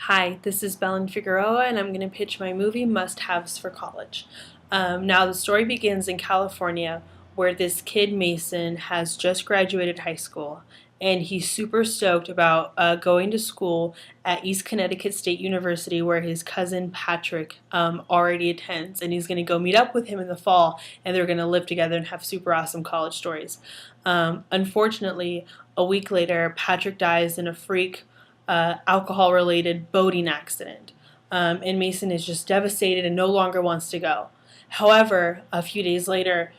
Hi, this is Belen Figueroa, and I'm going to pitch my movie Must Haves for College. Now, the story begins in California, where this kid Mason has just graduated high school, and he's super stoked about going to school at East Connecticut State University, where his cousin Patrick already attends, and he's going to go meet up with him in the fall, and they're going to live together and have super awesome college stories. Unfortunately, a week later, Patrick dies in a freak alcohol related boating accident. And Mason is just devastated and no longer wants to go. However, a few days later,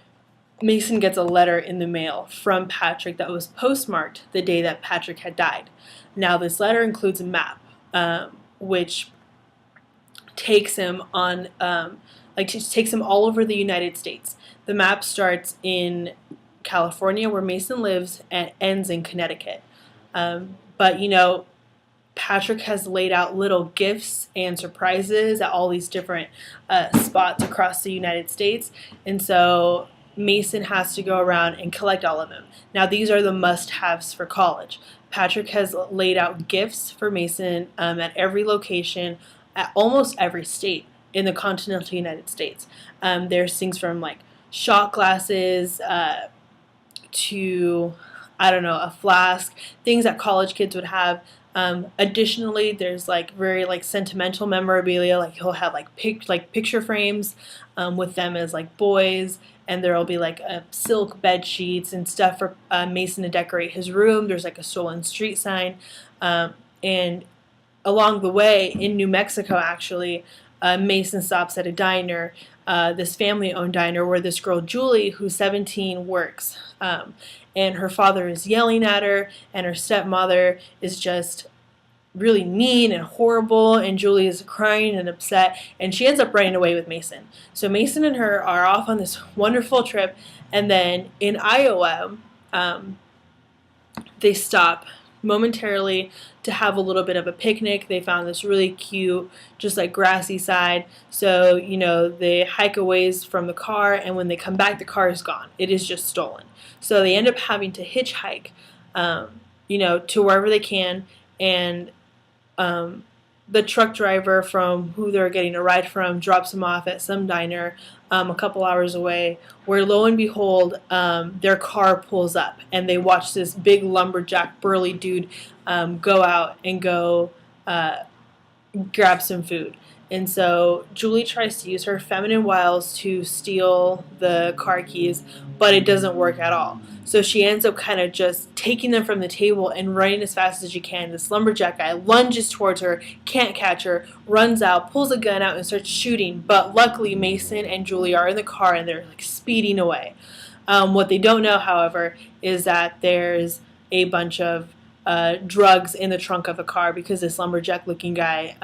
Mason gets a letter in the mail from Patrick that was postmarked the day that Patrick had died. Now, this letter includes a map, which takes him on, takes him all over the United States. The map starts in California, where Mason lives, and ends in Connecticut. But Patrick has laid out little gifts and surprises at all these different spots across the United States. And so Mason has to go around and collect all of them. Now, these are the must-haves for college. Patrick has laid out gifts for Mason at every location, at almost every state in the continental United States. There's things from like shot glasses to, I don't know, a flask, things that college kids would have. Additionally, there's like very like sentimental memorabilia. Like he'll have like picture frames with them as like boys, and there'll be like silk bed sheets and stuff for Mason to decorate his room. There's like a stolen street sign, and along the way in New Mexico, actually, Mason stops at a diner, this family-owned diner where this girl Julie, who's 17, works. And her father is yelling at her, and her stepmother is just really mean and horrible, and Julie is crying and upset, and she ends up running away with Mason. So Mason and her are off on this wonderful trip, and then in Iowa, they stop momentarily to have a little bit of a picnic. They found this really cute, just like grassy side. So, they hike a ways from the car, and when they come back, the car is gone. It is just stolen. So they end up having to hitchhike, to wherever they can. And the truck driver from who they're getting a ride from drops them off at some diner a couple hours away, where lo and behold, their car pulls up, and they watch this big lumberjack burly dude go out and go grab some food. And so Julie tries to use her feminine wiles to steal the car keys, but it doesn't work at all. So she ends up kind of just taking them from the table and running as fast as she can. This lumberjack guy lunges towards her, can't catch her, runs out, pulls a gun out, and starts shooting. But luckily, Mason and Julie are in the car, and they're like speeding away. What they don't know, however, is that there's a bunch of drugs in the trunk of the car, because this lumberjack looking guy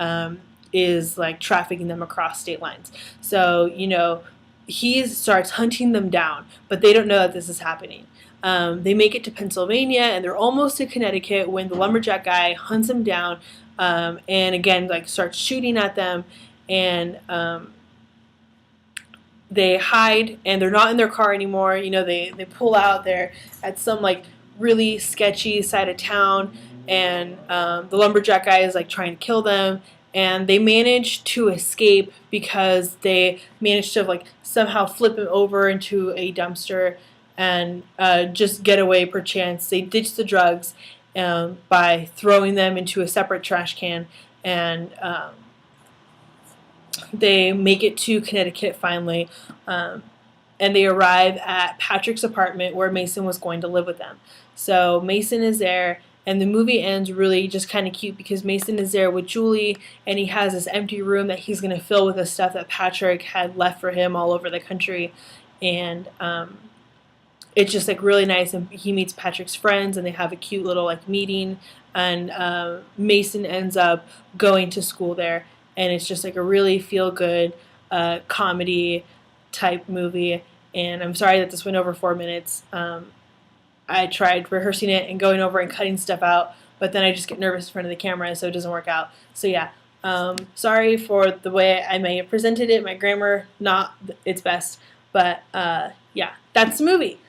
is like trafficking them across state lines. So, he starts hunting them down, but they don't know that this is happening. They make it to Pennsylvania, and they're almost to Connecticut when the lumberjack guy hunts them down, and again, like, starts shooting at them, and they hide, and they're not in their car anymore. They pull out there at some like really sketchy side of town, and the lumberjack guy is like trying to kill them, and they manage to escape because they manage to like somehow flip him over into a dumpster and just get away per chance. They ditch the drugs by throwing them into a separate trash can, and they make it to Connecticut finally, and they arrive at Patrick's apartment where Mason was going to live with them. So Mason is there, and the movie ends really just kind of cute because Mason is there with Julie, and he has this empty room that he's going to fill with the stuff that Patrick had left for him all over the country. And it's just like really nice, and he meets Patrick's friends, and they have a cute little like meeting, and Mason ends up going to school there, and it's just like a really feel good comedy type movie. And I'm sorry that this went over 4 minutes. I tried rehearsing it and going over and cutting stuff out, but then I just get nervous in front of the camera, so it doesn't work out. So yeah, sorry for the way I may have presented it. My grammar, not its best, but yeah, that's the movie.